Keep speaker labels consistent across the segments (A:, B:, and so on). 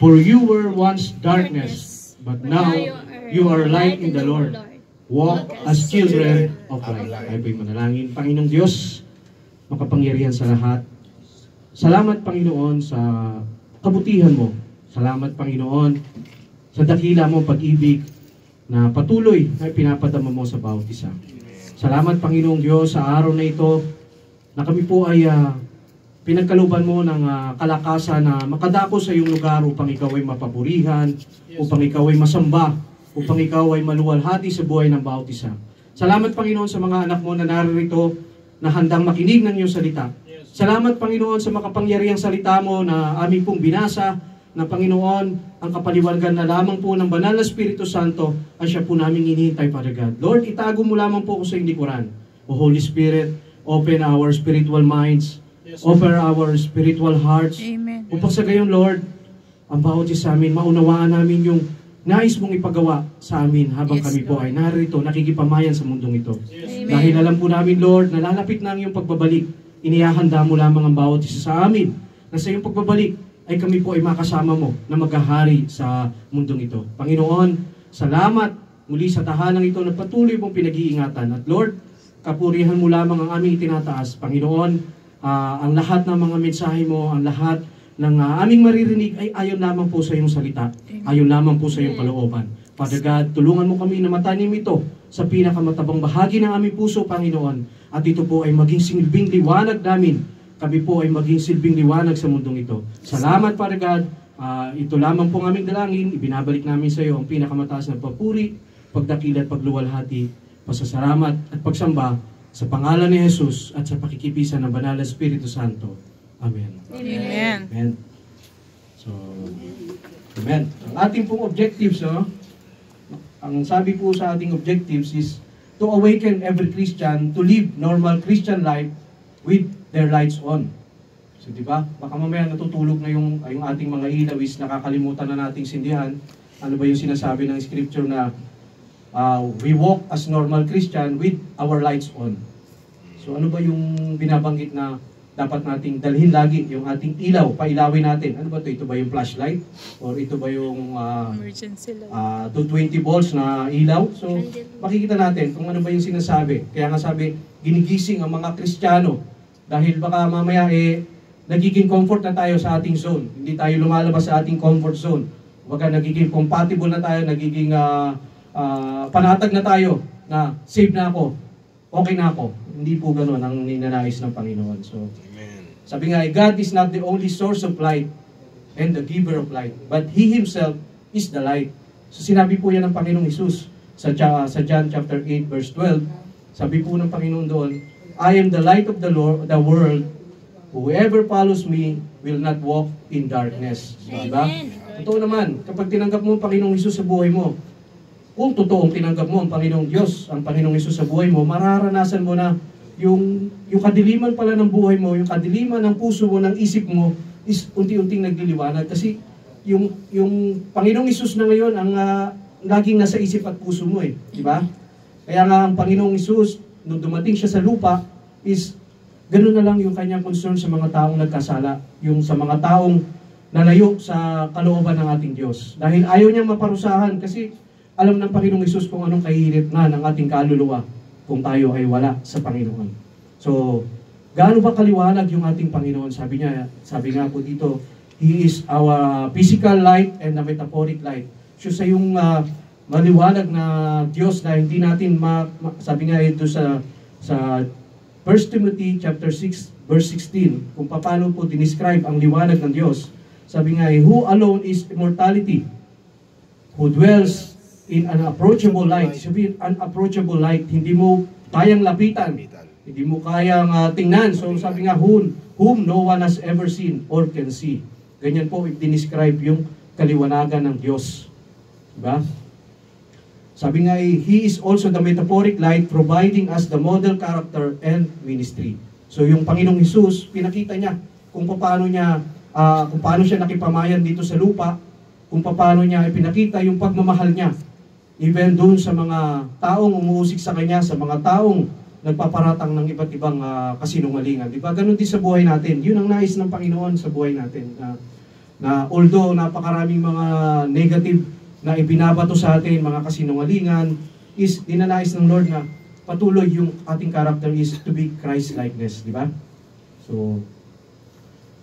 A: For you were once darkness, but now you are light in the Lord. Walk as children of light. Ay po'y manalangin. Panginoong Diyos, makapangyarihan sa lahat. Salamat, Panginoon, sa kabutihan mo. Salamat, Panginoon, sa dakila mo pag-ibig na patuloy na pinapadama mo sa bawat isa. Salamat, Panginoong Diyos, sa araw na ito na kami po ay pinagkaluban mo ng kalakasan na makadako sa iyong lugar upang ikaw ay mapapurihan, upang ikaw ay masamba, upang ikaw ay maluwalhati sa buhay ng bawat isa. Salamat, Panginoon, sa mga anak mo na naririto na handang makinig ng iyong salita. Salamat, Panginoon, sa makapangyarihang salita mo na aming pong binasa, na Panginoon, ang kapaliwanagan na lamang po ng banal na Espiritu Santo ang siya po naming hinihintay, Father God. Lord, itago mo lamang po ko sa iyong likuran. O Holy Spirit, open our spiritual minds, open our spiritual hearts.
B: Amen.
A: Upang sa gayon, Lord, ang bawat isa amin, maunawaan namin yung nais mong ipagawa sa amin habang kami po ay narito, nakikipamayan sa mundong ito.
B: Amen.
A: Dahil alam po namin, Lord, na lalapit na ang iyong pagbabalik, inihahanda mo lamang ang bawat isa sa amin, na sa iyong pagbabalik, ay kami po ay makasama mo na maghahari sa mundong ito. Panginoon, salamat muli sa tahanang ito na patuloy mong pinag-iingatan. At Lord, kapurihan mo lamang ang aming itinataas. Panginoon, ang lahat ng mga mensahe mo, ang lahat ng aming maririnig ay ayon lamang po sa iyong salita. Ayon lamang po sa iyong kalooban. Father God, tulungan mo kami na matanim ito sa pinakamatabang bahagi ng aming puso, Panginoon. At ito po ay maging silbing liwanag namin. Kami po ay maging silbing liwanag sa mundong ito. Salamat, Father God. Ito lamang po ang aming dalangin. Ibinabalik namin sa iyo ang pinakamataas na papuri, pagdakil at pagluwalhati, pasasalamat at pagsamba sa pangalan ni Jesus at sa pakikipisan ng Banal na Espiritu Santo. Amen.
B: Amen.
A: Amen. So, amen. Ang ating pong objectives, ang sabi po sa ating objectives is to awaken every Christian to live normal Christian life with their lights on. So, di ba? Baka mamaya natutulog na yung ating mga ilaw is nakakalimutan na nating sindihan. Ano ba yung sinasabi ng scripture na we walk as normal Christian with our lights on. So, ano ba yung binabanggit na dapat nating dalhin lagi? Yung ating ilaw, pailawin natin. Ano ba ito? Ito ba yung flashlight? Or ito ba yung
B: Emergency light.
A: 220 volts na ilaw? So, makikita natin kung ano ba yung sinasabi. Kaya nga sabi, ginigising ang mga Kristiyano dahil baka mamaya nagiging comfort na tayo sa ating zone. Hindi tayo lumalabas sa ating comfort zone. Baka nagiging compatible na tayo, nagiging panatag na tayo na save na ako, okay na ako. Hindi po ganoon ang ninanais ng Panginoon. So, sabi nga, God is not the only source of light and the giver of light, but He Himself is the light. So, sinabi po yan ng Panginoong Hesus sa John chapter 8 verse 12. Sabi po ng Panginoon doon, I am the light of the world. Whoever follows me will not walk in darkness. So, diba? Totoo naman, kapag tinanggap mo ang Panginoong Hesus sa buhay mo, kung totoong tinanggap mo ang Panginoong Diyos, ang Panginoong Hesus sa buhay mo, mararanasan mo na yung kadiliman pala ng buhay mo, yung kadiliman ng puso mo, ng isip mo, is unti-unting nagliliwanag. Kasi yung Panginoong Hesus na ngayon, ang laging nasa isip at puso mo diba? Kaya nga ang Panginoong Hesus, nung dumating siya sa lupa, is ganoon na lang yung kanyang concern sa mga taong nagkasala, yung sa mga taong nalayo sa kalooban ng ating Diyos. Dahil ayaw niyang maparusahan kasi alam ng Panginoong Hesus kung anong kahihirap na ng ating kaluluwa kung tayo ay wala sa Panginoon. So, gaano ba kaliwanag yung ating Panginoon? Sabi nga po dito, He is our physical light and the metaphoric light. So, sa yung maliwanag na Diyos na hindi natin sabi nga ito sa 1 Timothy chapter 6 verse 16 kung paano po dinescribe ang liwanag ng Diyos. Sabi nga, who alone is immortality, who dwells in an approachable light. Sabi, unapproachable light, hindi mo kayang lapitan, hindi mo kayang tingnan. So sabi nga, whom no one has ever seen or can see. Ganyan po i-describe yung kaliwanagan ng Diyos. Diba? Sabi nga, He is also the metaphoric light providing us the model character and ministry. So yung Panginoong Hesus, pinakita niya kung paano siya nakipamayan dito sa lupa, kung paano niya ipinakita yung pagmamahal niya. Even doon sa mga taong umuusik sa Kanya, sa mga taong nagpaparatang ng iba't ibang kasinungalingan. Diba? Ganon din sa buhay natin. Yun ang nais ng Panginoon sa buhay natin. na although napakaraming mga negative na ibinabato sa atin, mga kasinungalingan, is dinanais ng Lord na patuloy yung ating character is to be Christ-likeness, di ba? So,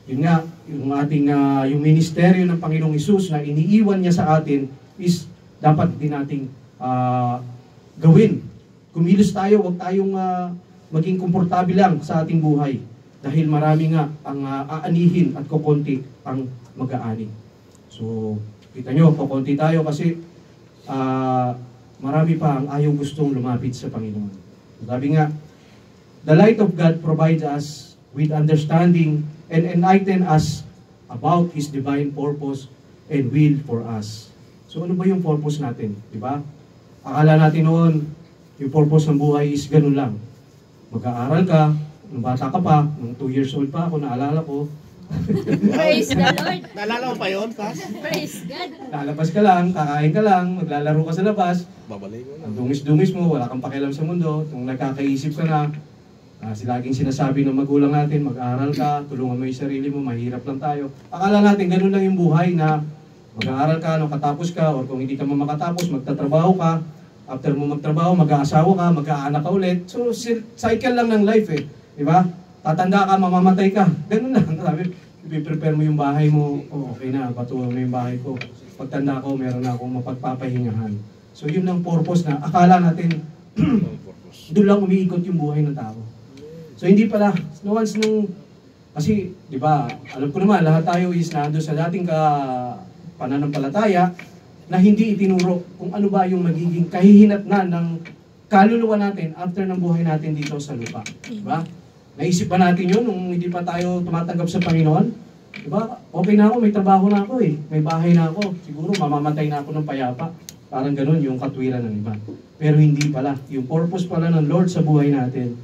A: yun nga, yung ating yung ministeryo ng Panginoong Hesus na iniiwan niya sa atin is dapat din nating gawin. Kumilos tayo, huwag tayong maging komportable lang sa ating buhay. Dahil marami nga ang aanihin at kukunti ang mag-aani. So, kita nyo, kukunti tayo kasi marami pa ang ayaw gustong lumapit sa Panginoon. Sabi nga, the light of God provides us with understanding and enlighten us about His divine purpose and will for us. So ano ba yung purpose natin? Diba? Akala natin noon, yung purpose ng buhay is ganun lang. Mag-aaral ka, nung bata ka pa, nung 2 years old pa ako, naalala ko.
C: Praise the Lord.
D: Naalala mo pa yun, Pas?
C: Praise God.
A: Lalabas ka lang, kakain ka lang, maglalaro ka sa labas.
D: Babalik mo na.
A: Ang dungis-dungis mo, wala kang pakialam sa mundo. Kung nagkakaisip ka na, laging sinasabi ng magulang natin, mag-aaral ka, tulungan mo yung sarili mo, mahirap lang tayo. Akala natin, ganun lang yung buhay na mag-aaral ka, no, katapos ka, or kung hindi ka makatapos, magtatrabaho ka. After mo magtrabaho, mag-aasawa ka, mag-aanak ka ulit. So, cycle lang ng life eh. Di ba? Tatanda ka, mamamatay ka. Ganun lang. Sabi, i-prepare mo yung bahay mo, okay na, patuloy mo yung bahay ko. Pagtanda ko, meron na akong mapagpapahingahan. So, yun ang purpose na akala natin, doon lang umiikot yung buhay ng tao. So, hindi pala, once nung, kasi, di ba, alam ko naman, lahat tayo is nando sa dating pananampalataya na hindi itinuro kung ano ba yung magiging kahihinatnan ng kaluluwa natin after ng buhay natin dito sa lupa. Di ba? Naisip ba natin yun nung hindi pa tayo tumatanggap sa Panginoon? Diba? Okay na ako, may trabaho na ako eh. May bahay na ako. Siguro mamamatay na ako ng payapa. Parang ganun yung katwiran ng iba. Pero hindi pala. Yung purpose pala ng Lord sa buhay natin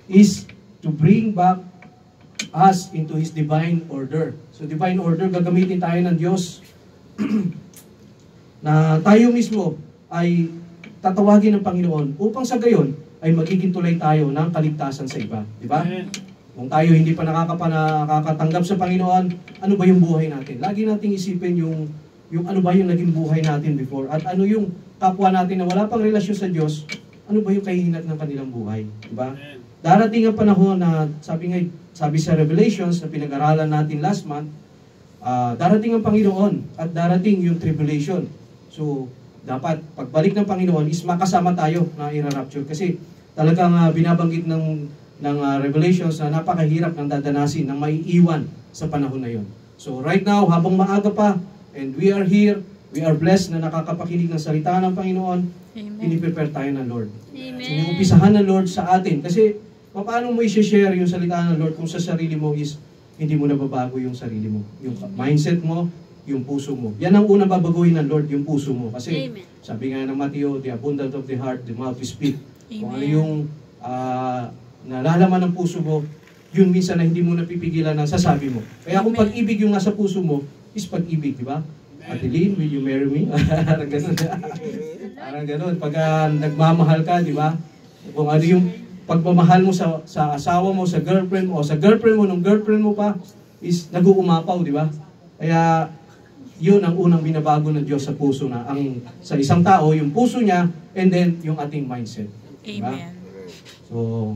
A: is to bring back us into His divine order. So divine order, gagamitin tayo ng Diyos na tayo mismo ay tatawagin ng Panginoon upang sa gayon ay magiging tulay tayo ng kaligtasan sa iba. Di ba? Kung tayo hindi pa nakakatanggap sa Panginoon, ano ba yung buhay natin? Lagi nating isipin yung ano ba yung naging buhay natin before at ano yung kapwa natin na wala pang relasyon sa Diyos, ano ba yung kahihinat ng kanilang buhay? Di ba? Darating ang panahon na sabi sa Revelations na pinag-aralan natin last month, darating ang Panginoon at darating yung tribulation. So, dapat pagbalik ng Panginoon is makasama tayo na i-rapture kasi talagang binabanggit ng Revelations na napakahirap ng dadanasin ng maiiwan sa panahon na yon. So right now, habang maaga pa and we are here, we are blessed na nakakapakinig ng salita ng Panginoon, piniprepare tayo ng Lord.
C: Amen.
A: Iniumpisahan ng Lord sa atin kasi paano mo i-share yung salita ng Lord kung sa sarili mo is hindi mo nababago yung sarili mo, yung mindset mo, yung puso mo. Yan ang unang babaguhin ng Lord, yung puso mo. Kasi
C: Amen.
A: sabi nga ng Matthew, the abundance of the heart, the mouth will speak.
B: Amen.
A: Kung ano yung nalalaman ng puso mo, yun minsan na hindi mo napipigilan na sasabi mo. Kaya kung
B: Amen.
A: pag-ibig yung nasa puso mo, is pag-ibig, di ba? Adeline, will you marry me? Parang ganun. Parang ganun. Pag nagmamahal ka, di ba? Kung ano yung pagmamahal mo sa asawa mo, sa girlfriend mo, o sa girlfriend mo, nung girlfriend mo pa, is nag-uumapaw, di ba? Kaya, yun ang unang binabago ng Diyos sa puso na sa isang tao, yung puso niya, and then yung ating mindset. Diba?
B: Amen.
A: So,